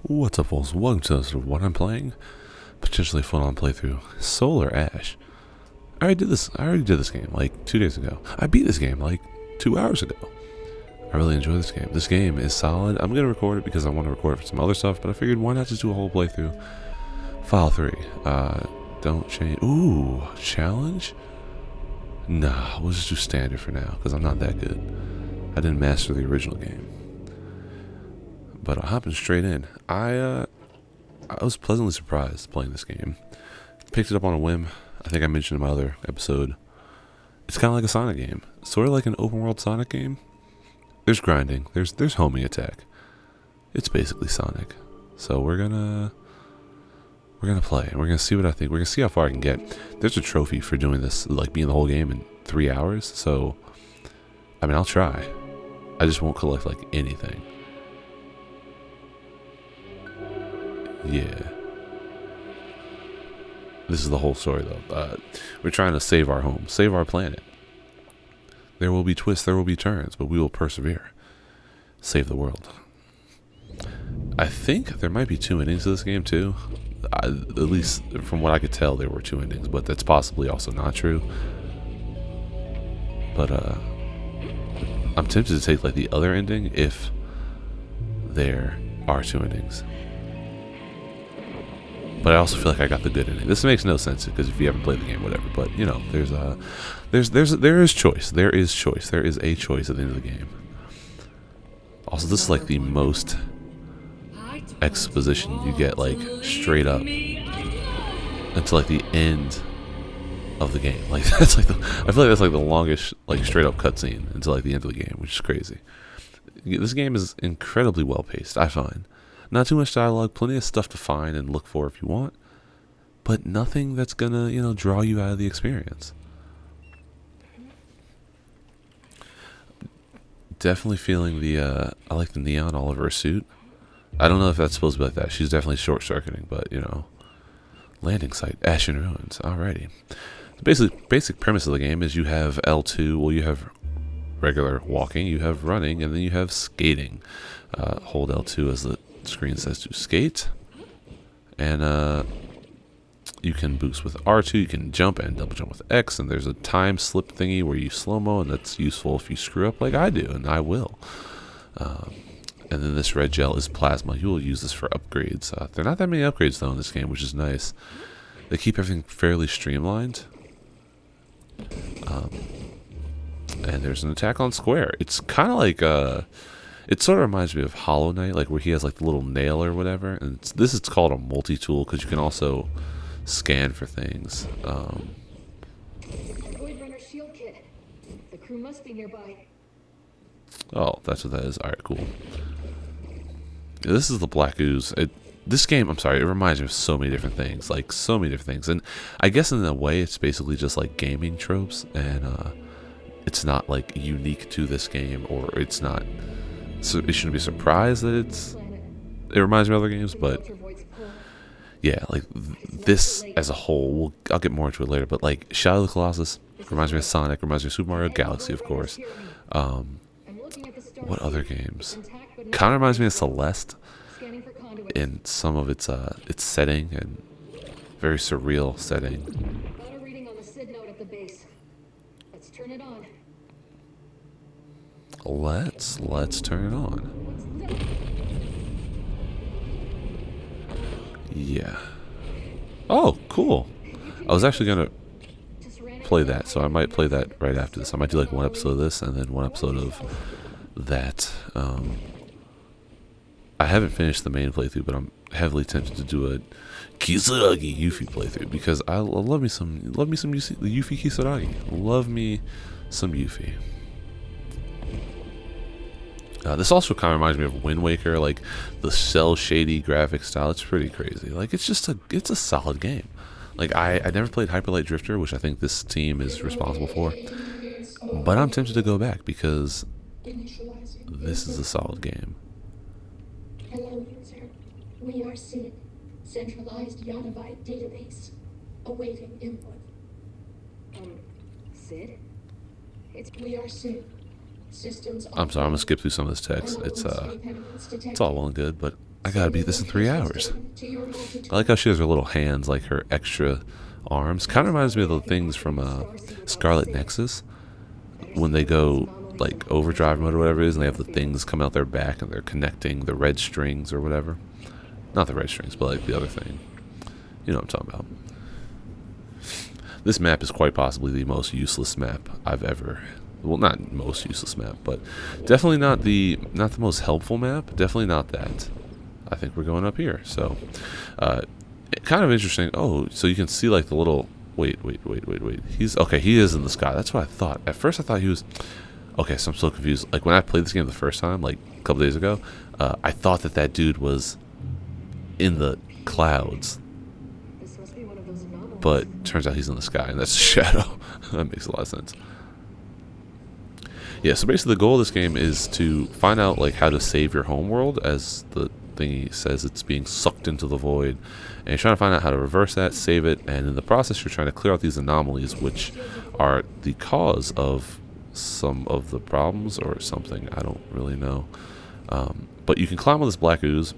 What's up, folks? Welcome to what I'm playing. Potentially full-on playthrough. Solar Ash. I already did this game like 2 days ago. I beat this game like 2 hours ago. I really enjoy this game. This game is solid. I'm gonna record it because I want to record it for some other stuff, but I figured why not just do a whole playthrough. File 3. Don't change. Ooh, challenge? Nah, we'll just do standard for now because I'm not that good. I didn't master the original game. But hopping straight in, I was pleasantly surprised playing this game. Picked it up on a whim. I think I mentioned in my other episode. It's kind of like a Sonic game, sort of like an open world Sonic game. There's grinding. There's homing attack. It's basically Sonic. So we're gonna play and we're gonna see what I think. We're gonna see how far I can get. There's a trophy for doing this, like being the whole game in 3 hours. So I mean, I'll try. I just won't collect like anything. Yeah. This is the whole story, though. We're trying to save our home, save our planet. There will be twists, there will be turns, but we will persevere. Save the world. I think there might be 2 endings to this game, too. At least from what I could tell, there were 2 endings, but that's possibly also not true. But, I'm tempted to take, like, the other ending if there are 2 endings. But I also feel like I got the good ending. This makes no sense because if you haven't played the game, whatever. But you know, there is choice. There is choice. There is a choice at the end of the game. Also, this is like the most exposition you get, like straight up until like the end of the game. Like that's like I feel like that's like the longest like straight up cutscene until like the end of the game, which is crazy. This game is incredibly well paced, I find. Not too much dialogue, plenty of stuff to find and look for if you want, but nothing that's gonna, you know, draw you out of the experience. Definitely feeling the, I like the neon all over her suit. I don't know if that's supposed to be like that. She's definitely short-circuiting, but, you know. Landing site, Ashen Ruins, alrighty. The basic premise of the game is you have L2, well, you have regular walking, you have running, and then you have skating. Hold L2 as the screen says to skate, and you can boost with R2, you can jump and double jump with X, and there's a time slip thingy where you slow-mo, and that's useful if you screw up like I do, and I will. And then this red gel is plasma. You will use this for upgrades. There are not that many upgrades though in this game, which is nice. They keep everything fairly streamlined. And there's an attack on square. It's kind of like it sort of reminds me of Hollow Knight, like where he has like the little nail or whatever. And this is called a multi-tool because you can also scan for things. Void Runner shield kit. The crew must be nearby. Oh, that's what that is. All right, cool. Yeah, this is the Black Ooze. This game, I'm sorry, it reminds me of so many different things, like so many different things. And I guess in a way, it's basically just like gaming tropes, and it's not like unique to this game, or it's not. So it shouldn't be surprised that it reminds me of other games, but yeah, like this as a whole, I'll get more into it later, but like Shadow of the Colossus reminds me of Sonic, reminds me of Super Mario Galaxy, of course. What other games? Kind of reminds me of Celeste in some of its setting and very surreal setting. Got a reading on the SID node at the base. Let's turn it on. Let's turn it on. Yeah. Oh, cool. I was actually gonna play that, so I might play that right after this. I might do like one episode of this and then one episode of that. I haven't finished the main playthrough, but I'm heavily tempted to do a Kisaragi Yuffie playthrough because I love me some Yuffie Kisaragi. Love me some Yuffie. This also kind of reminds me of Wind Waker, like the cell shady graphic style. It's pretty crazy. Like it's a solid game. Like I never played Hyper Light Drifter, which I think this team is responsible for, but I'm tempted to go back because this is a solid game. Hello, user. We are SID, centralized Yonavite database, awaiting input. Sid? We are SID, I'm sorry, I'm gonna skip through some of this text. It's all well and good, but I gotta beat this in 3 hours. To your multitude. I like how she has her little hands, like her extra arms. Kind of reminds me of the things from Scarlet Nexus when they go like overdrive mode or whatever it is, and they have the things come out their back and they're connecting the red strings or whatever. Not the red strings, but like the other thing. You know what I'm talking about. This map is quite possibly the most useless map I've ever. Well, not most useless map, but definitely not the most helpful map. Definitely not that. I think we're going up here. So, kind of interesting. Oh, so you can see like the little. Wait. He's okay. He is in the sky. That's what I thought. At first, I thought he was. Okay, so I'm so confused. Like when I played this game the first time, like a couple days ago, I thought that dude was in the clouds. This must be one of those anomalies. But turns out he's in the sky, and that's a shadow. That makes a lot of sense. Yeah, so basically the goal of this game is to find out like how to save your home world, as the thingy says it's being sucked into the void, and you're trying to find out how to reverse that, save it, and in the process you're trying to clear out these anomalies, which are the cause of some of the problems or something. I don't really know. But you can climb on this black ooze.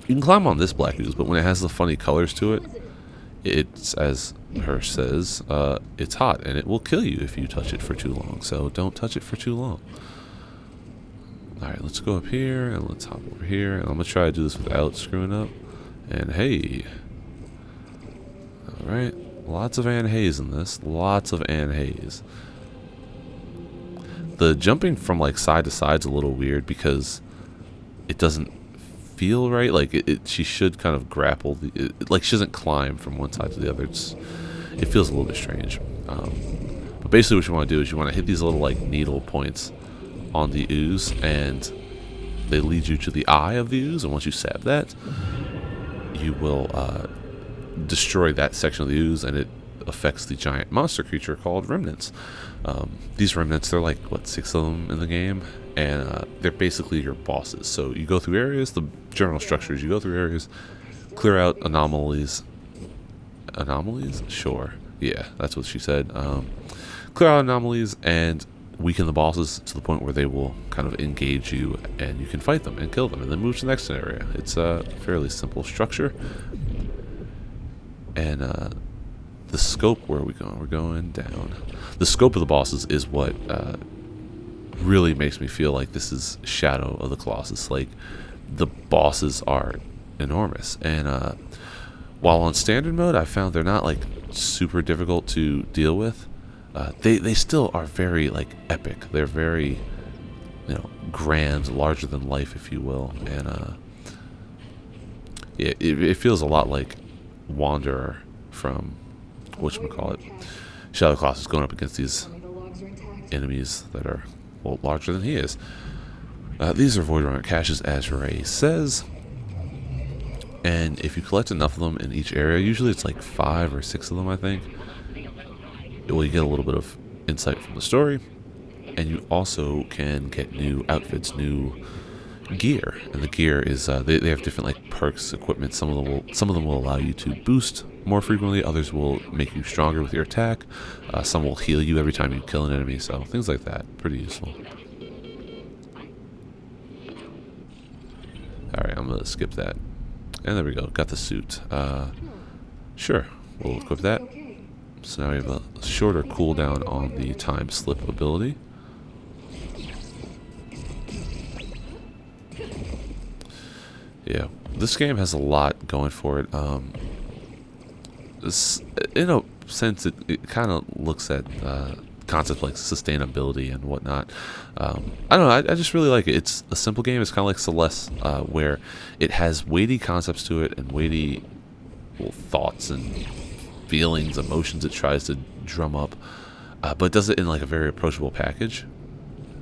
You can climb on this black ooze, but when it has the funny colors to it, it's, as her says, it's hot and it will kill you if you touch it for too long. So don't touch it for too long. Alright, let's go up here and let's hop over here. And I'm going to try to do this without screwing up. And hey. Alright, lots of Anne Hayes in this. Lots of Anne Hayes. The jumping from like side to side is a little weird because it doesn't feel right. Like she should kind of grapple like she doesn't climb from one side to the other. It feels a little bit strange. But basically what you want to do is you want to hit these little like needle points on the ooze, and they lead you to the eye of the ooze, and once you stab that, you will destroy that section of the ooze, and it affects the giant monster creature called remnants. These remnants, they're like, what, 6 of them in the game, and they're basically your bosses. So you go through areas, the general structure is you go through areas, clear out anomalies. Anomalies? Sure. Yeah, that's what she said. Clear out anomalies and weaken the bosses to the point where they will kind of engage you, and you can fight them and kill them, and then move to the next area. It's a fairly simple structure. And the scope, where are we going? We're going down. The scope of the bosses is what really makes me feel like this is Shadow of the Colossus. Like, the bosses are enormous, and while on standard mode I found they're not like super difficult to deal with, they still are very like epic. They're very, you know, grand, larger than life, if you will. And yeah, it feels a lot like Wanderer from whatchamacallit, Shadow of the Colossus, going up against these The logs are intact. enemies that are, well, larger than he is. These are Void Runner caches, as Ray says, and if you collect enough of them in each area, usually it's like 5 or 6 of them, I think, well, you get a little bit of insight from the story, and you also can get new outfits, new gear. And the gear is they have different like perks, equipment. Some of them will allow you to boost more frequently. Others will make you stronger with your attack. Some will heal you every time you kill an enemy. So things like that, pretty useful. All right, I'm gonna skip that. And there we go. Got the suit. Sure, we'll equip that. Okay. So now we have a shorter cooldown on the time slip ability. Yeah, this game has a lot going for it. In a sense, it kind of looks at concepts like sustainability and whatnot. I don't know, I just really like it. It's a simple game. It's kind of like Celeste, where it has weighty concepts to it and weighty, well, thoughts and feelings, emotions it tries to drum up, but does it in like a very approachable package.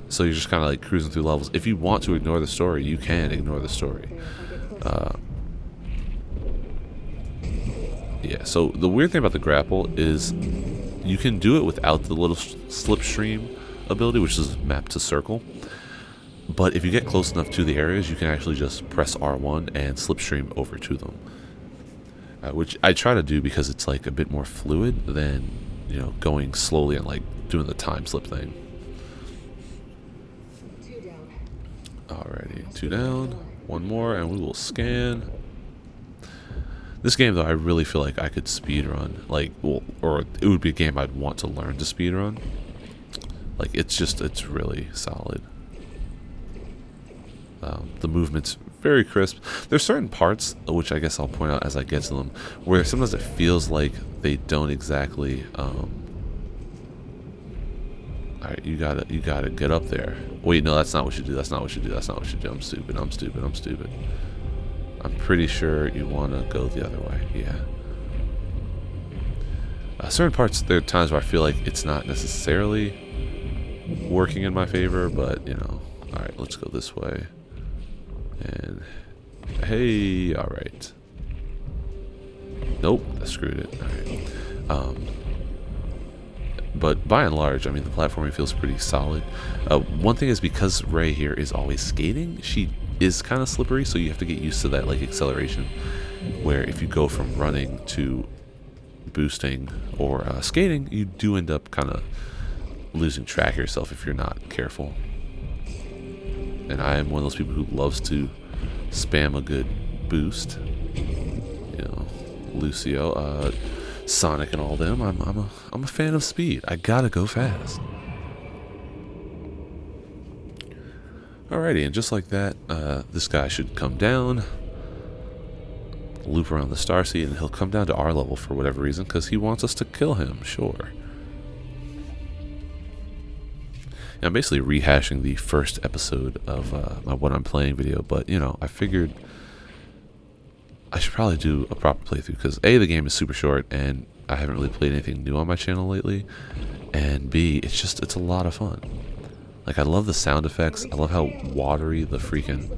So you're just kind of like cruising through levels. If you want to ignore the story, you can ignore the story. Yeah, so the weird thing about the grapple is you can do it without the little slipstream ability, which is mapped to circle. But if you get close enough to the areas, you can actually just press R1 and slipstream over to them. Which I try to do because it's like a bit more fluid than, you know, going slowly and like doing the time slip thing. 2 down. Alrighty, 2 down. One more, and we will scan. This game, though, I really feel like I could speedrun. Like, well, or it would be a game I'd want to learn to speedrun. Like, it's really solid. The movement's very crisp. There's certain parts, which I guess I'll point out as I get to them, where sometimes it feels like they don't exactly. Alright, you gotta get up there. Wait, no, that's not what you do. That's not what you do. That's not what you do. I'm stupid. I'm stupid. I'm stupid. I'm pretty sure you want to go the other way. Yeah. Certain parts, there are times where I feel like it's not necessarily working in my favor, but, you know. Alright, let's go this way. And, hey, alright. Nope, I screwed it. Alright. But by and large, I mean, the platforming feels pretty solid. One thing is, because Ray here is always skating, she is kind of slippery, so you have to get used to that, like, acceleration, where if you go from running to boosting or skating, you do end up kind of losing track of yourself if you're not careful. And I am one of those people who loves to spam a good boost. You know, Lucio, Sonic and all them. I'm a fan of speed. I gotta go fast. Alrighty, and just like that, this guy should come down, loop around the Starseed, and he'll come down to our level for whatever reason, because he wants us to kill him, sure. And I'm basically rehashing the first episode of my What I'm Playing video, but, you know, I figured I should probably do a proper playthrough, because A, the game is super short, and I haven't really played anything new on my channel lately, and B, it's a lot of fun. Like, I love the sound effects. I love how watery the freaking,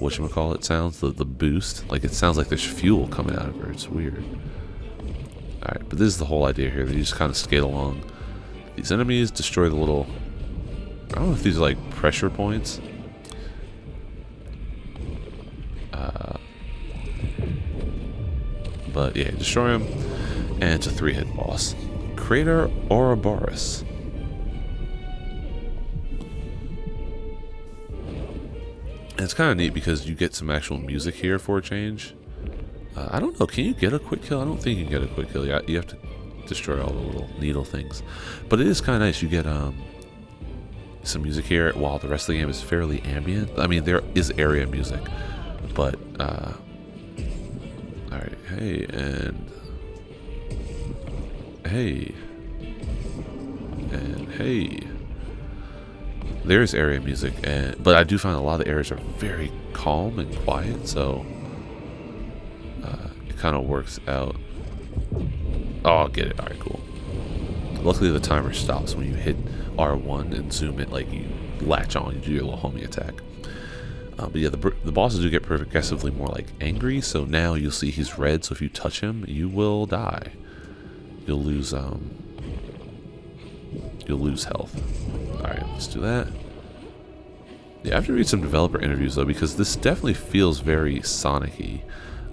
whatchamacallit sounds, the boost. Like, it sounds like there's fuel coming out of her. It's weird. Alright, but this is the whole idea here, that you just kind of skate along these enemies, destroy the little, I don't know if these are like pressure points. But yeah, destroy him, and it's a 3-hit boss. Crater Ouroboros. And it's kind of neat because you get some actual music here for a change. I don't know, can you get a quick kill? I don't think you can get a quick kill. You have to destroy all the little needle things. But it is kind of nice. You get some music here while the rest of the game is fairly ambient. I mean, there is area music, but alright, hey, and hey, and hey. There's area music, but I do find a lot of the areas are very calm and quiet, so it kind of works out. Oh, I'll get it. Alright, cool. Luckily, the timer stops when you hit R1 and zoom it, like you latch on, you do your little homing attack. But yeah, the bosses do get progressively more like angry, so now you'll see he's red, so if you touch him, you will die. You'll lose health. Alright, let's do that. Yeah, I have to read some developer interviews though, because this definitely feels very Sonic-y.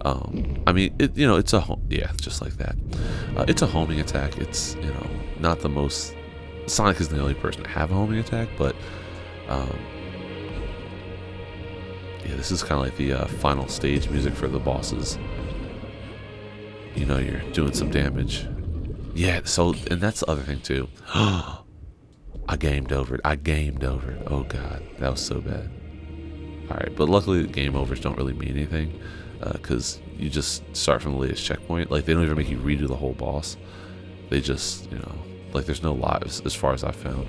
I mean, it's a yeah, just like that. It's a homing attack. It's, you know, not the most. Sonic is the only person to have a homing attack, but yeah, this is kind of like the final stage music for the bosses. You know, you're doing some damage. Yeah, so, and that's the other thing too. I gamed over it. Oh god, that was so bad. Alright, but luckily the game overs don't really mean anything, because you just start from the latest checkpoint. Like, they don't even make you redo the whole boss. They just, you know, like, there's no lives as far as I've found.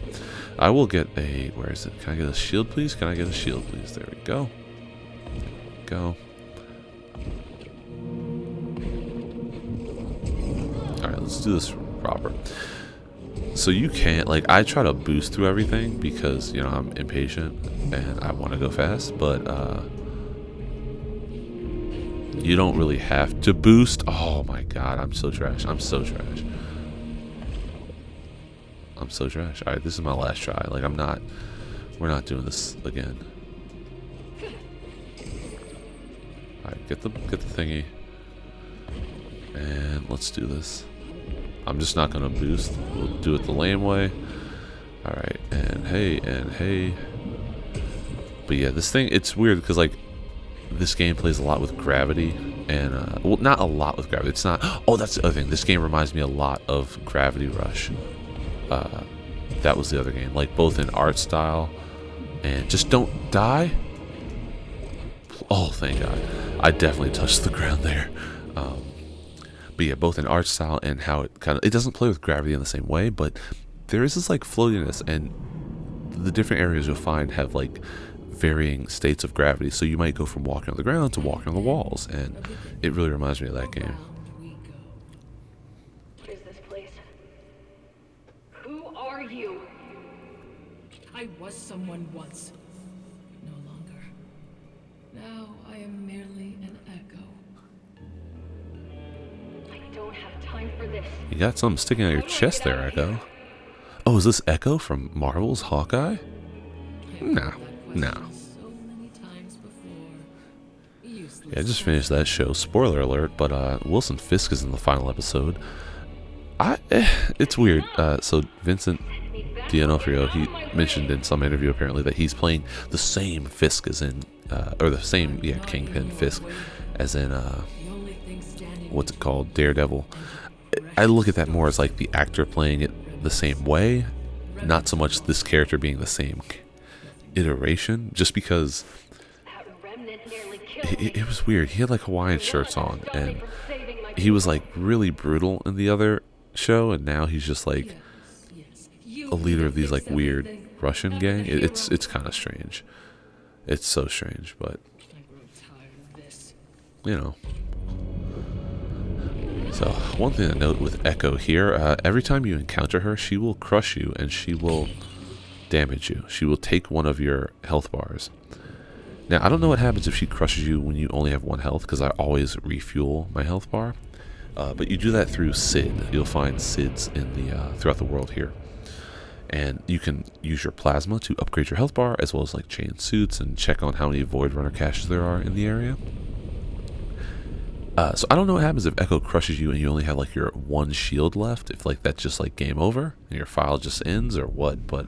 I will get a, where is it? Can I get a shield, please? Can I get a shield, please? There we go. Go. Alright, let's do this proper. So you can't, like, I try to boost through everything because, you know, I'm impatient and I want to go fast, but you don't really have to boost. Oh my god, I'm so trash. I'm so trash. Alright, this is my last try. Like, we're not doing this again. Alright, get the thingy. And let's do this. I'm just not gonna boost. We'll do it the lame way. Alright, and hey, and hey. But yeah, this thing, it's weird because, like, this game plays a lot with gravity, and well, not a lot with gravity. It's not. Oh, that's the other thing. This game reminds me a lot of Gravity Rush. That was the other game, like both in art style and just don't die. Oh, thank God! I definitely touched the ground there. But yeah, both in art style and how it doesn't play with gravity in the same way, but there is this like floatiness, and the different areas you'll find have like varying states of gravity. So you might go from walking on the ground to walking on the walls, and it really reminds me of that game. What is this place? Who are you? I was someone once, but no longer. Now I am merely an echo. I don't have time for this. You got something sticking out your chest there, Echo. Oh, is this Echo from Marvel's Hawkeye? No, no. So many times before. Useless. Yeah, I just finished that show. Spoiler alert, but Wilson Fisk is in the final episode. It's weird. So Vincent D'Onofrio, he mentioned in some interview apparently that he's playing the same Fisk as in, or the same, Kingpin Fisk as in, The only thing standing what's it called, Daredevil. I look at that more as like the actor playing it the same way, not so much this character being the same iteration, just because That remnant nearly killed me. it was weird. He had like Hawaiian shirts on, and he was like really brutal in the other show, and now he's just like yes. You a leader of these like fix weird everything. Russian gang. It's kind of strange. It's so strange, but I grow tired of this. you know. So one thing to note with Echo here, every time you encounter her, she will crush you and she will damage you. She will take one of your health bars. Now, I don't know what happens if she crushes you when you only have one health, because I always refuel my health bar. But you do that through Sid. You'll find Sids in the throughout the world here. And you can use your plasma to upgrade your health bar, as well as like chain suits and check on how many Void Runner caches there are in the area. So I don't know what happens if Echo crushes you and you only have like your one shield left, if like that's just like game over and your file just ends or what, but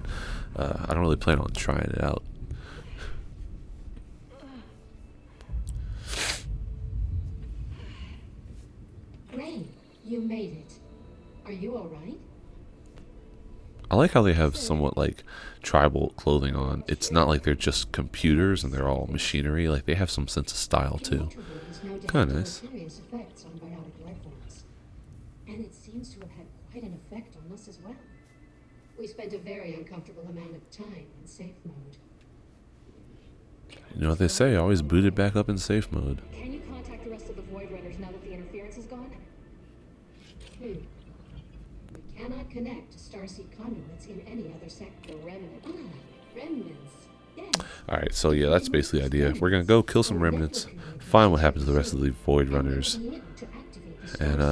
I don't really plan on trying it out. Ray, you made it. Are you alright? I like how they have somewhat like tribal clothing on. It's not like they're just computers and they're all machinery, like they have some sense of style too. Kinda nice. Serious effects on biotic life forms. And it seems to have had quite an effect on us as well. We spent a very uncomfortable amount of time in safe mode. You know what they say, always boot it back up in safe mode. Can you contact the rest of the Void Runners now that the interference is gone? We cannot connect to Starseed conduits in any other sector. Remnant. Remnants. Yes. Alright, so yeah, that's basically the idea. We're gonna go kill some remnants, find what happens to the rest of the Void Runners, and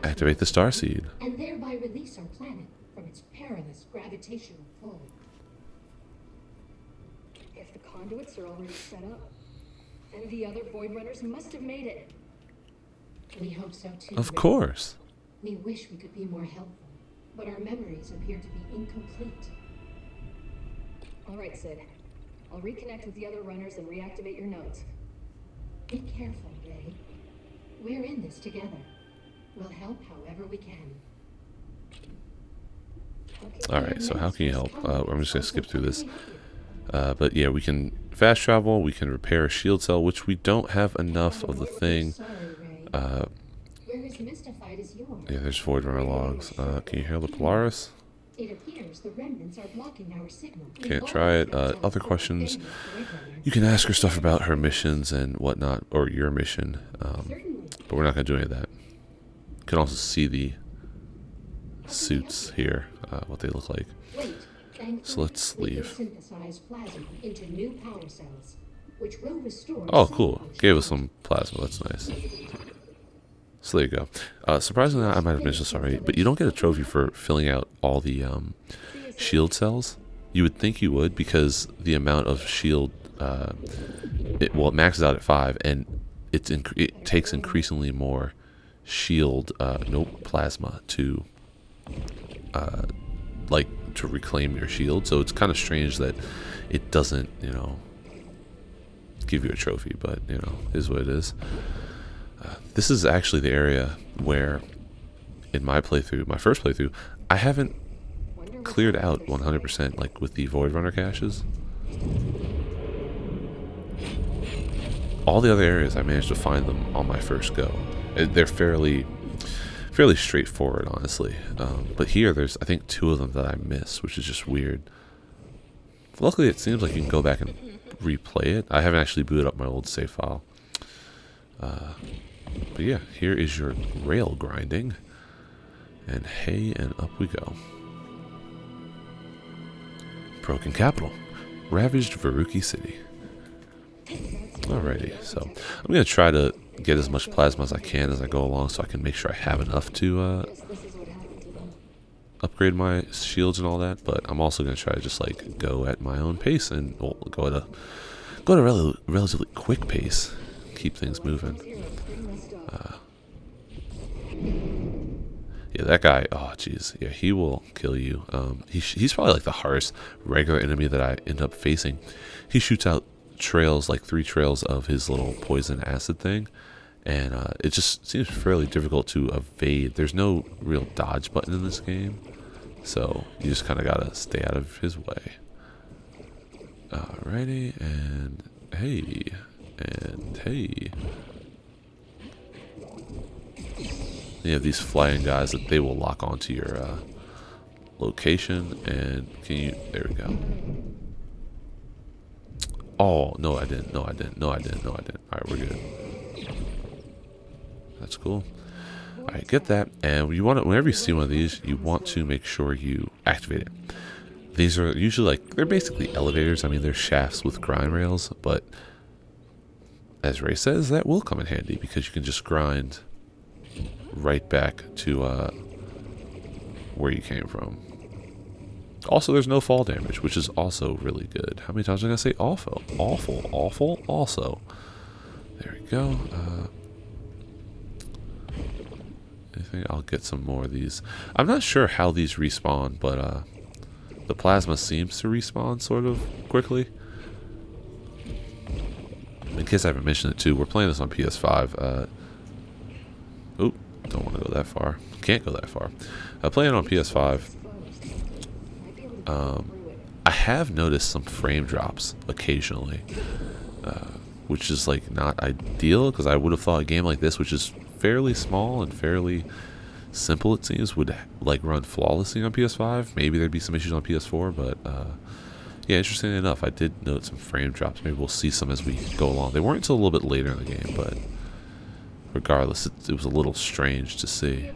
activate the Starseed. And thereby release our planet from its perilous gravitational pull. If the conduits are already set up, then the other Void Runners must have made it. We hope so too. Of Ray. course. We wish we could be more helpful, but our memories appear to be incomplete. All right, Sid. I'll reconnect with the other runners and reactivate your nodes. Be careful, Ray. We're in this together. We'll help however we can. Alright, so how can you help? I'm just gonna skip through this. But yeah, we can fast travel, we can repair a shield cell, which we don't have enough of the thing. Sorry, Ray. We're as mystified as you are. Yeah, there's Void Runner logs. Can you hear the Polaris? It appears the remnants are blocking our signal. Can't try it. Other questions? You can ask her stuff about her missions and whatnot, or your mission. Certainly. But we're not gonna do any of that. You can also see the suits here, what they look like. Wait, So let's we can leave. synthesize plasma into new power cells, which will restore. Oh, cell cool. function. Gave us some plasma. That's nice. So there you go. Surprisingly, I might have mentioned this already, but you don't get a trophy for filling out all the shield cells. You would think you would, because the amount of shield, it maxes out at 5, and it takes increasingly more shield, plasma to, to reclaim your shield. So it's kind of strange that it doesn't, give you a trophy, but you know, is what it is. This is actually the area where, in my playthrough, my first playthrough, I haven't cleared out 100%, like with the Void Runner caches. All the other areas I managed to find them on my first go. They're fairly straightforward, honestly. But here, there's I think 2 of them that I missed, which is just weird. Luckily, it seems like you can go back and replay it. I haven't actually booted up my old save file. But yeah, here is your rail grinding. And hey, and up we go. Broken Capital. Ravaged Veruki City. Alrighty, so I'm going to try to get as much plasma as I can as I go along so I can make sure I have enough to upgrade my shields and all that, but I'm also going to try to just like go at my own pace and go at a relatively quick pace, keep things moving. Yeah, that guy, oh jeez, yeah, he will kill you. He's probably like the hardest regular enemy that I end up facing. He shoots out trails, like 3 trails of his little poison acid thing, and it just seems fairly difficult to evade. There's no real dodge button in this game, so you just kind of gotta stay out of his way. Alrighty, and hey, and hey. You have these flying guys that they will lock onto your location, and can you, there we go. Oh, no I didn't, no I didn't, no I didn't, no I didn't. Alright, we're good. That's cool. Alright, get that, and you want to, whenever you see one of these, you want to make sure you activate it. These are usually like, they're basically elevators. I mean, they're shafts with grind rails, but as Ray says, that will come in handy because you can just grind right back to where you came from. Also, there's no fall damage, which is also really good. How many times am I gonna say awful? Awful, awful, also. There we go. Anything? I'll get some more of these. I'm not sure how these respawn, but the plasma seems to respawn sort of quickly. In case I haven't mentioned it too, we're playing this on PS5. Oop. Don't want to go that far. Can't go that far. Playing on PS5. I have noticed some frame drops occasionally, which is like not ideal because I would have thought a game like this, which is fairly small and fairly simple, it seems, would like run flawlessly on PS5. Maybe there'd be some issues on PS4, but yeah, interestingly enough, I did note some frame drops. Maybe we'll see some as we go along. They weren't until a little bit later in the game, but regardless, it was a little strange to see.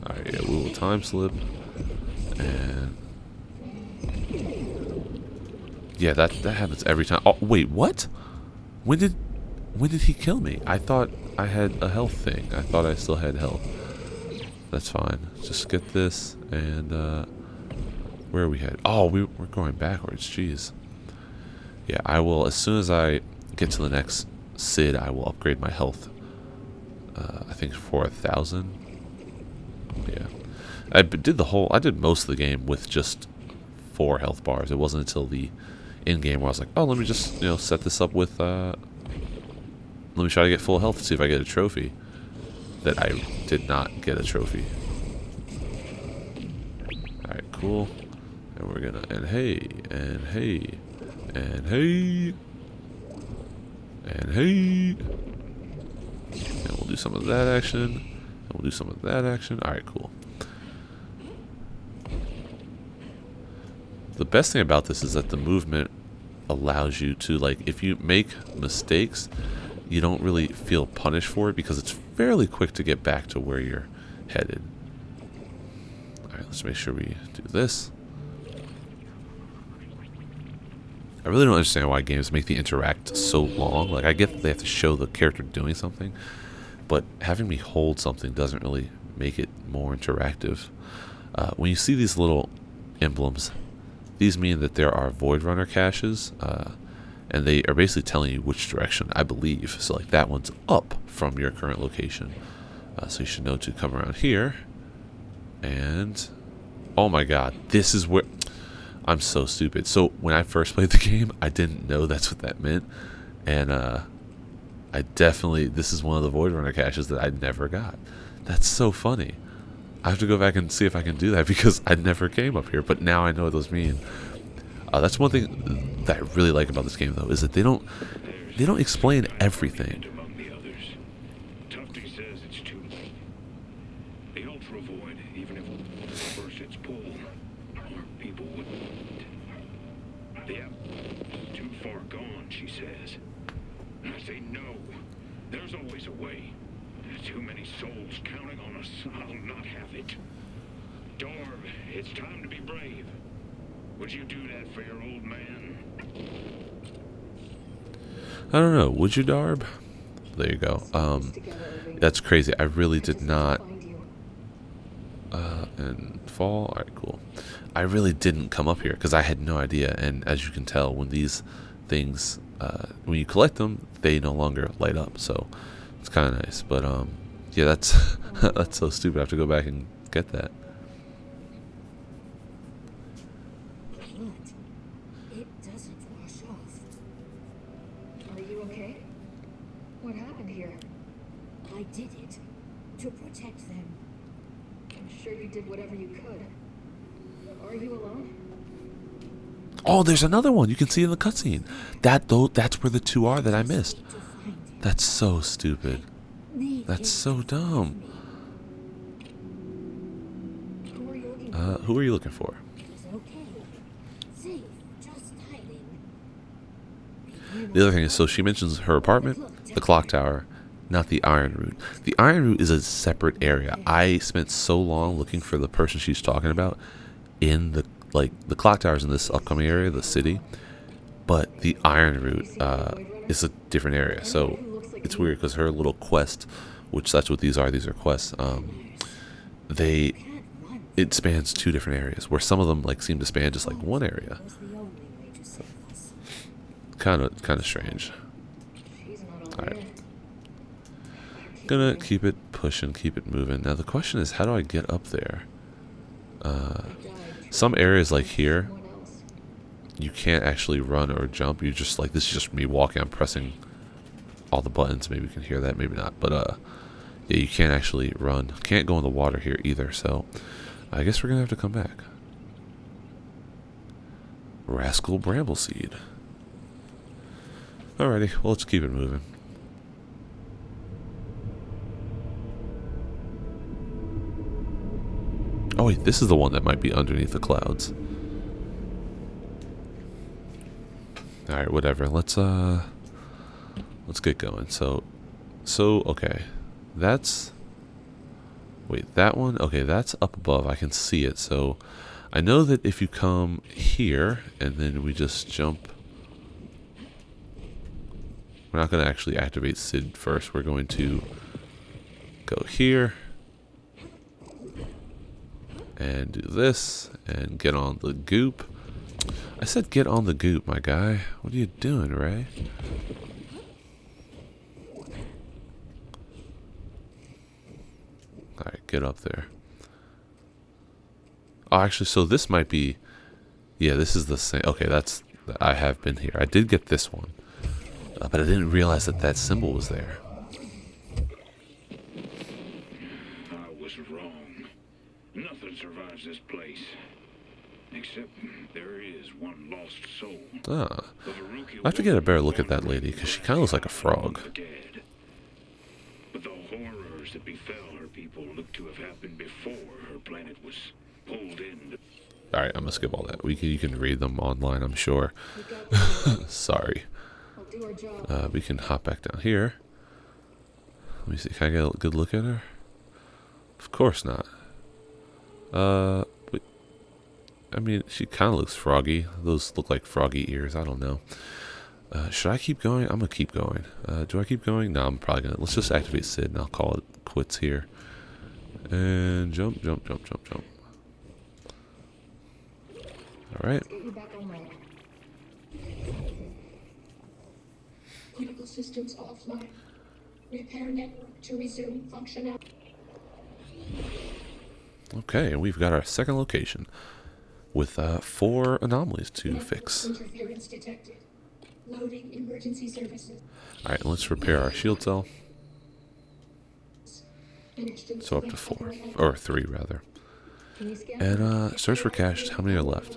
Alright, yeah, we will time slip. And yeah, that happens every time. Oh, wait, what? When did he kill me? I thought I had a health thing. I thought I still had health. That's fine. Just get this and where are we headed? Oh, we're going backwards. Jeez. Yeah, I will, as soon as I get to the next Sid, I will upgrade my health. I think for 1,000. Yeah. I did most of the game with just 4 health bars. It wasn't until the in-game where I was like, oh, let me just, set this up with, let me try to get full health to see if I get a trophy. That I did not get a trophy. Alright, cool. And we're gonna, and hey, and hey. And hey, and hey, and we'll do some of that action, and we'll do some of that action. Alright, cool. The best thing about this is that the movement allows you to, like, if you make mistakes, you don't really feel punished for it because it's fairly quick to get back to where you're headed. Alright, let's make sure we do this. I really don't understand why games make the interact so long. Like, I get that they have to show the character doing something, but having me hold something doesn't really make it more interactive. When you see these little emblems, these mean that there are Void Runner caches, and they are basically telling you which direction, I believe. So, like, that one's up from your current location. So you should know to come around here, and oh my god, this is where... I'm so stupid. So when I first played the game, I didn't know that's what that meant. And I definitely, this is one of the Void Runner caches that I never got. That's so funny. I have to go back and see if I can do that because I never came up here, but now I know what those mean. That's one thing that I really like about this game, though, is that they don't explain everything. Among the others, Tufty says it's too late. The Ultra Void, even if it burst its pull, our people wouldn't. The app is too far gone, she says. I say no. There's always a way. Too many souls counting on us. I'll not have it. Dorb, it's time to be brave. Would you do that for your old man? I don't know. Would you, Darb? There you go. That's crazy. I really did not. And fall. All right, cool. I really didn't come up here because I had no idea. And as you can tell, when these things, when you collect them, they no longer light up. So it's kind of nice. But yeah, that's that's so stupid. I have to go back and get that. It doesn't wash off. Are you okay? What happened here? I did it to protect them. I'm sure you did whatever you could. Are you alone? Oh, there's another one you can see in the cutscene. That's where the two are that I missed. To find him. That's so stupid. Need That's him so to dumb. me. Who are you looking for? Who are you looking for? It was okay. Safe, just hiding. The other thing is, so she mentions her apartment, the clock tower, not the Iron Root. The Iron Root is a separate area. I spent so long looking for the person she's talking about in the clock tower's in this upcoming area, the city, but the Iron Root is a different area. So it's weird because her little quest, which that's what these are quests. It spans two different areas, where some of them like seem to span just like one area. Was the only way to save us. Kind of strange. She's not on Alright. there. Gonna keep it pushing, keep it moving. Now the question is, how do I get up there? Some areas like here, Someone else. you can't actually run or jump. You just like, this is just me walking. I'm pressing all the buttons. Maybe you can hear that, maybe not. But yeah, you can't actually run. Can't go in the water here either. So I guess we're gonna have to come back. Rascal Brambleseed. Alrighty, well, let's keep it moving. Oh wait, this is the one that might be underneath the clouds. Alright, whatever. Let's get going. So okay. That's, wait, that one, okay, that's up above. I can see it. So I know that if you come here and then we just jump, we're not going to actually activate Sid first. We're going to go here and do this and get on the goop. I said get on the goop, my guy. What are you doing, Ray? Alright, get up there. Oh, actually, so this might be... Yeah, this is the same... Okay, that's... I have been here. I did get this one. But I didn't realize that that symbol was there. I was wrong. Nothing survives this place. Except there is one lost soul. Ah. The Haruki I have to get a better woman look at that lady, because she kind of looks like a frog. the dead. But the horrors that befell her people look to have happened before her planet was pulled in. Alright, I'm gonna skip all that. You can read them online, I'm sure. We got this. Sorry. I'll do our job. We can hop back down here. Let me see. Can I get a good look at her? Of course not. Wait. I mean, she kind of looks froggy. Those look like froggy ears. I don't know. Should I keep going? I'm gonna keep going. Do I keep going? No, I'm probably gonna. Let's just activate Sid and I'll call it quits here. And jump, jump, jump, jump, jump. All right. Get you back online. Critical systems offline. Repair network to resume functionality. Okay, and we've got our second location. with 4 anomalies to fix. Interference detected. Loading emergency services. Alright, let's repair our shield cell. Finished in So up to 4. Or 3, rather. Can you scan? And search for caches. How many are left?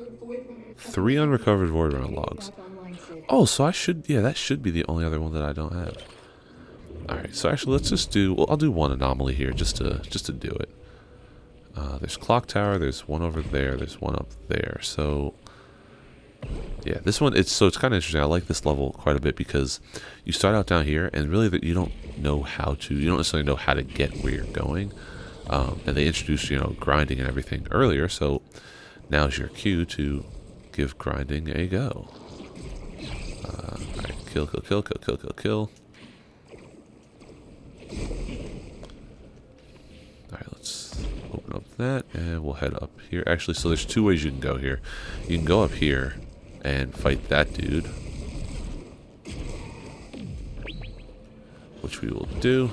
3 unrecovered Void Runner logs. Back online, Sid. Oh, so I should... Yeah, that should be the only other one that I don't have. Alright, so actually let's just do... Well, I'll do 1 anomaly here just to do it. There's Clock Tower, there's one over there, there's one up there. So... Yeah, this one, it's kind of interesting. I like this level quite a bit because you start out down here and really that you don't know how to... You don't necessarily know how to get where you're going. And they introduced, you know, grinding and everything earlier, so now's your cue to give grinding a go. Alright, kill, kill, kill, kill, kill, kill, kill. Alright, let's open up that, and we'll head up here. Actually, so there's 2 ways you can go here. You can go up here and fight that dude, which we will do.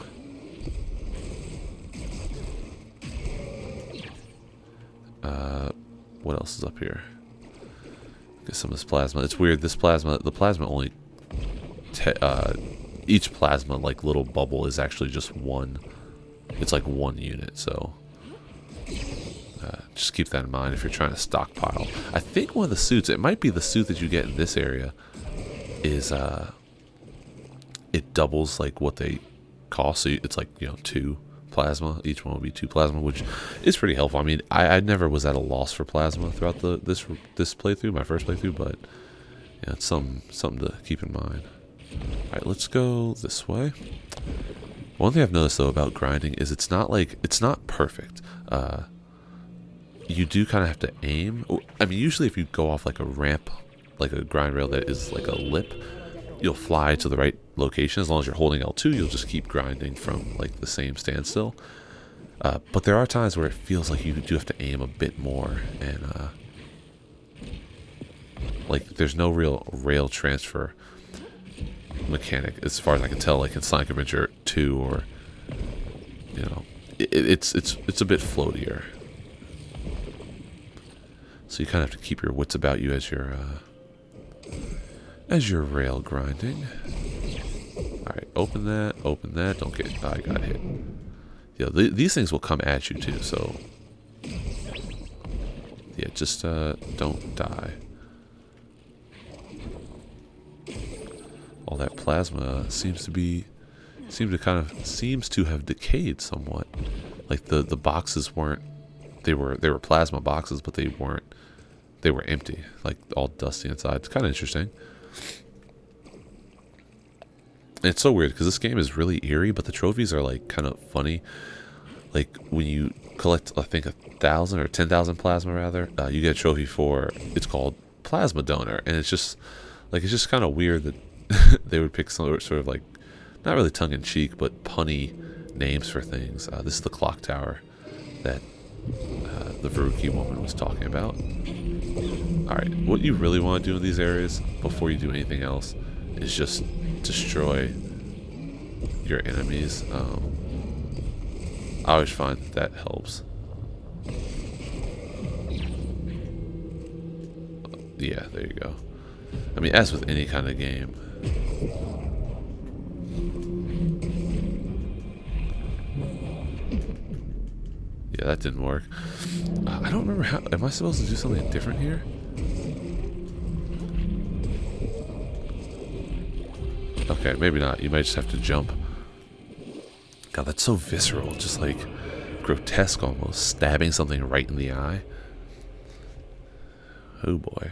What else is up here? Get some of this plasma. It's weird. This plasma, the plasma only, each plasma like little bubble is actually just one. It's like 1 unit. So just keep that in mind if you're trying to stockpile. I think one of the suits, it might be the suit that you get in this area, is it doubles like what they cost. So it's like, you know, 2 plasma. Each one will be 2 plasma, which is pretty helpful. I mean, I never was at a loss for plasma throughout this playthrough, my first playthrough, but yeah, it's something to keep in mind. Alright, let's go this way. One thing I've noticed though about grinding is it's not perfect. You do kind of have to aim. I mean, usually if you go off like a ramp, like a grind rail that is like a lip, you'll fly to the right location. As long as you're holding L2, you'll just keep grinding from like the same standstill. But there are times where it feels like you do have to aim a bit more, and like there's no real rail transfer mechanic as far as I can tell, like in Sonic Adventure 2, or you know, it's a bit floatier. So you kind of have to keep your wits about you as you're rail grinding. Alright, open that, don't get... Oh, I got hit. Yeah, these things will come at you too, so... Yeah, just don't die. All that plasma seems to have decayed somewhat. Like the boxes weren't... They were plasma boxes, but they were empty, like all dusty inside. It's kind of interesting. And it's so weird because this game is really eerie, but the trophies are like kind of funny. Like when you collect, I think 1,000 or 10,000 plasma rather, you get a trophy for, it's called Plasma Donor, and it's just kind of weird that they would pick some sort of like, not really tongue-in-cheek, but punny names for things. This is the clock tower that the Veruki woman was talking about. Alright, what you really want to do in these areas before you do anything else is just destroy your enemies. I always find that helps. Yeah, there you go. I mean, as with any kind of game. Yeah, that didn't work. I don't remember how... Am I supposed to do something different here? Okay, maybe not. You might just have to jump. God, that's so visceral. Just like grotesque almost. Stabbing something right in the eye. Oh boy.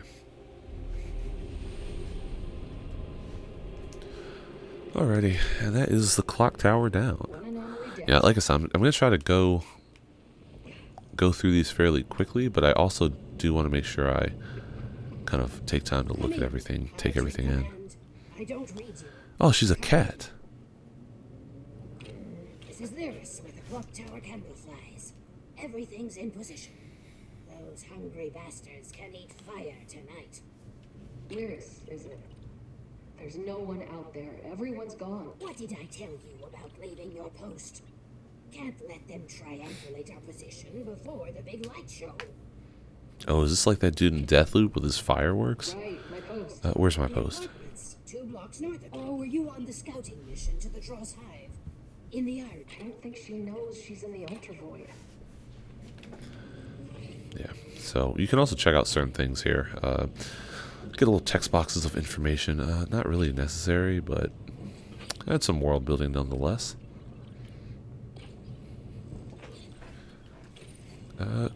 Alrighty, and that is the clock tower down. Yeah, like I said, I'm going to try to go through these fairly quickly, but I also do want to make sure I kind of take time to look at everything, take everything in. Oh, she's a cat. This is Lyris with the clock tower camouflage. Everything's in position. Those hungry bastards can eat fire tonight. Lyris, is it? There's no one out there. Everyone's gone. What did I tell you about leaving your post? Can't let them triangulate our position before the big light show. Oh, is this like that dude in Deathloop with his fireworks? Right, my post. Where's my post? Apartments, 2 blocks north of. Or were you on the scouting mission to the Dross Hive? In the Iron. I don't think she knows she's in the Ultra Void. Yeah. So you can also check out certain things here. Get little text boxes of information. Not really necessary, but add some world building nonetheless.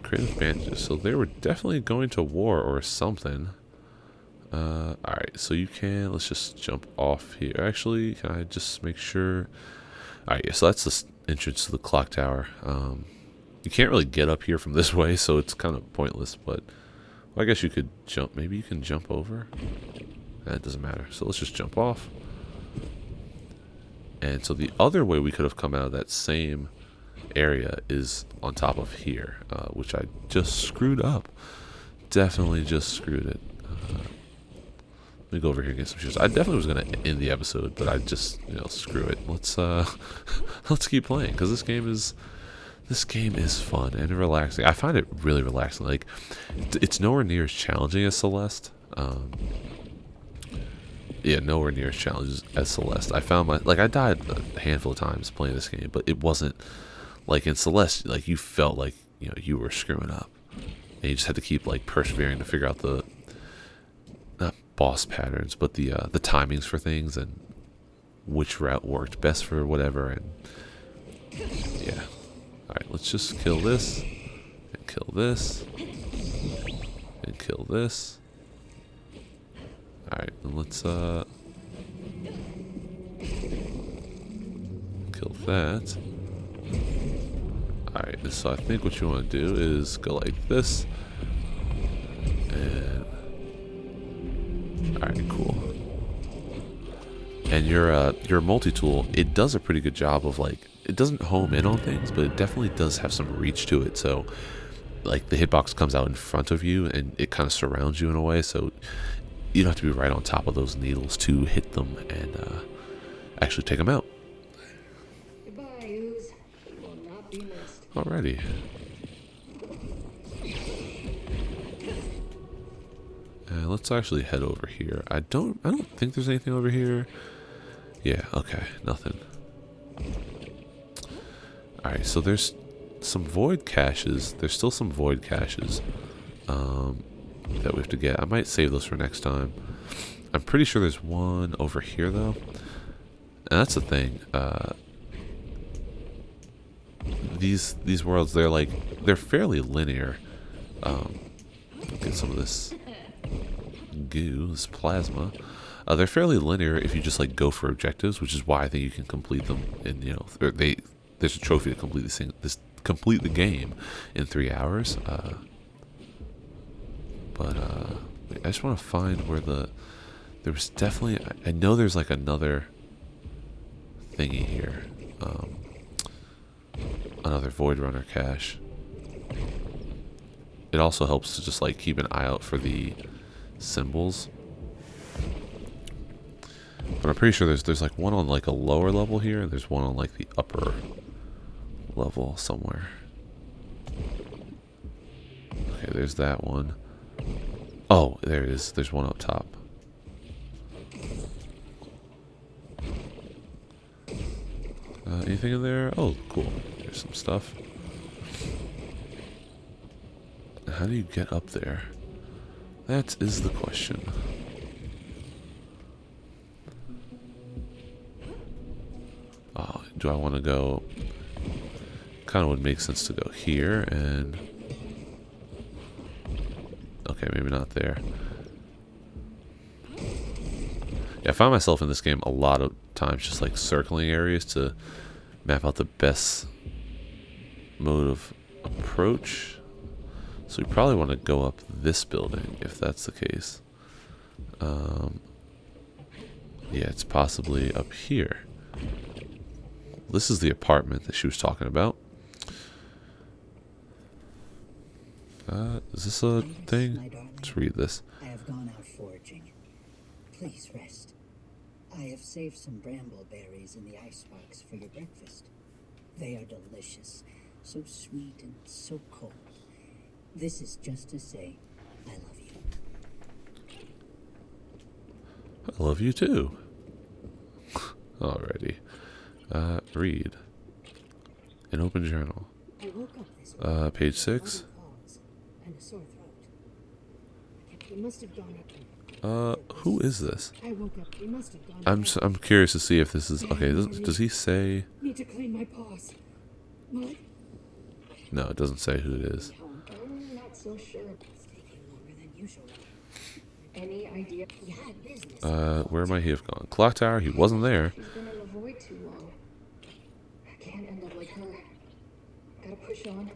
Creative bandages. So they were definitely going to war or something. Alright, so you can, let's just jump off here. Actually, can I just make sure? Alright, yeah, so that's the entrance to the clock tower. You can't really get up here from this way, so it's kind of pointless, but well, I guess you could jump. Maybe you can jump over? That doesn't matter. So let's just jump off. And so the other way we could have come out of that same area is on top of here, which I just screwed up. Definitely just screwed it. Let me go over here and get some shoes. I definitely was gonna end the episode, but I just, screw it. Let's let's keep playing, because this game is fun and relaxing. I find it really relaxing. Like, it's nowhere near as challenging as Celeste. Yeah, nowhere near as challenging as Celeste. I found I died a handful of times playing this game, but it wasn't like in Celeste. Like, you felt like you were screwing up, and you just had to keep persevering to figure out the not boss patterns, but the timings for things and which route worked best for whatever. And yeah. Alright, let's just kill this, and kill this, and kill this. Alright, and let's, kill that. Alright, so I think what you want to do is go like this, and... Alright, cool. And your multi-tool, it does a pretty good job of it doesn't home in on things, but it definitely does have some reach to it. So the hitbox comes out in front of you and it kind of surrounds you in a way, so you don't have to be right on top of those needles to hit them and actually take them out. Goodbye, Ooze. You will not be missed. Alrighty. Let's actually head over here. I don't think there's anything over here. Yeah, okay, nothing. Alright, so there's some void caches. There's still some void caches that we have to get. I might save those for next time. I'm pretty sure there's one over here, though. And that's the thing. These worlds, they're fairly linear. Get some of this goo, this plasma. They're fairly linear if you just go for objectives, which is why I think you can complete them in there's a trophy to complete complete the game in 3 hours. But I just want to find where there was definitely, I know there's another thingy here, another Void Runner cache. It also helps to just keep an eye out for the symbols. But I'm pretty sure there's one on a lower level here, and there's one on the upper level somewhere. Okay, there's that one. Oh, there it is. There's one up top. Anything in there? Oh, cool. There's some stuff. How do you get up there? That is the question. Oh, do I want to go? Kind of would make sense to go here and... Okay, maybe not there. Yeah, I find myself in this game a lot of times just circling areas to map out the best mode of approach. So we probably want to go up this building if that's the case. Yeah, it's possibly up here. This is the apartment that she was talking about. Is this a thing? Let's read this. I have gone out foraging. Please rest. I have saved some bramble berries in the icebox for your breakfast. They are delicious, so sweet and so cold. This is just to say, I love you. I love you too. Alrighty. Read. An open journal. I woke up this morning Page with 6. bloody paws and a sore throat. He must have gone up. Who is this? I woke up. He must have gone. I'm curious to see if this is okay. Does he say? Need to clean my paws. Blood. No, it doesn't say who it is. I'm not so sure. It's taking longer than usual. Any idea? He had business. Where might he have gone? Clock tower. He wasn't there. She's been in the void too long. I can't end up like her. Gotta push on.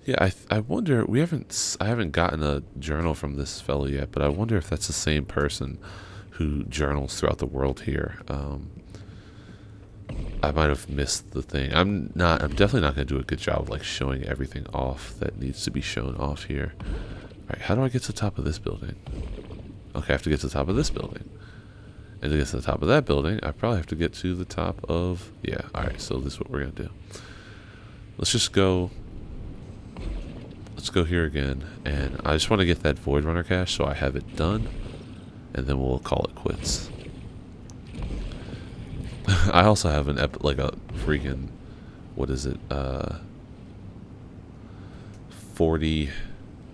Yeah, I wonder. I haven't gotten a journal from this fellow yet, but I wonder if that's the same person who journals throughout the world here. I might have missed the thing. I'm definitely not going to do a good job of like showing everything off that needs to be shown off here. All right, how do I get to the top of this building? Okay, I have to get to the top of this building. And to get to the top of that building, I probably have to get to the top of... Yeah, alright, so this is what we're going to do. Let's just go... Let's go here again. And I just want to get that Void Runner cache so I have it done. And then we'll call it quits. I also have like a freaking... What is it? 40...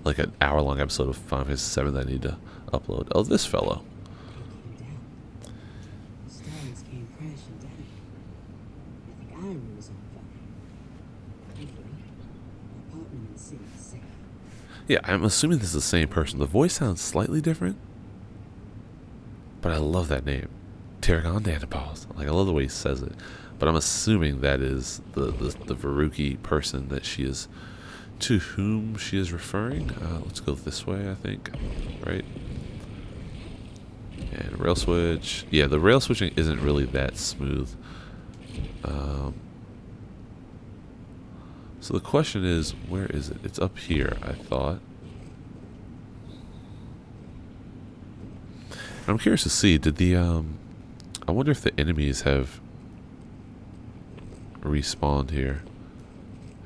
Like an hour-long episode of Final Fantasy 7 that I need to upload. Oh, this fellow. Stars came crashing down. I think iron was on fire. Thankfully, my apartment in the city is safe. Yeah, I'm assuming this is the same person. The voice sounds slightly different. But I love that name. Tarragon Danapause. Like, I love the way he says it. But I'm assuming that is the Veruki person that she is... To whom she is referring. Let's go this way, I think. Right? And rail switch. Yeah, the rail switching isn't really that smooth. So the question is, where is it? It's up here, I thought. I'm curious to see, did the, I wonder if the enemies have respawned here.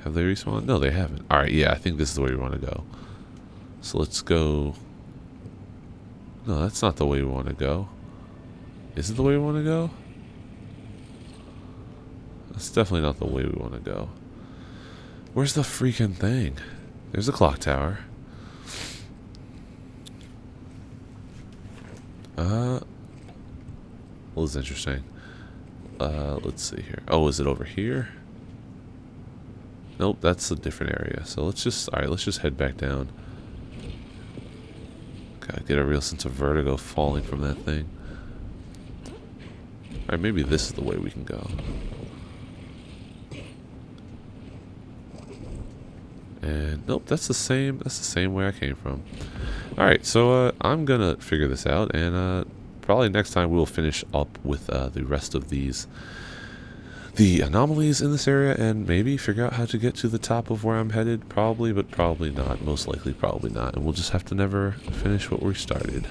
Have they respawned? No, they haven't. Alright, yeah, I think this is the way we want to go. So let's go... No, that's not the way we want to go. Is it the way we want to go? That's definitely not the way we want to go. Where's the freaking thing? There's the clock tower. Well, this is interesting. Let's see here. Oh, is it over here? Nope, that's a different area. So let's just, alright, let's just head back down. Gotta get a real sense of vertigo falling from that thing. Alright, maybe this is the way we can go. And nope, that's the same way I came from. Alright, so I'm gonna figure this out, and probably next time we'll finish up with the rest of the anomalies in this area, and maybe figure out how to get to the top of where I'm headed. Probably, but probably not. Most likely, probably not. And we'll just have to never finish what we started.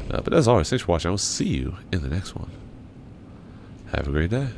But as always, thanks for watching. I will see you in the next one. Have a great day.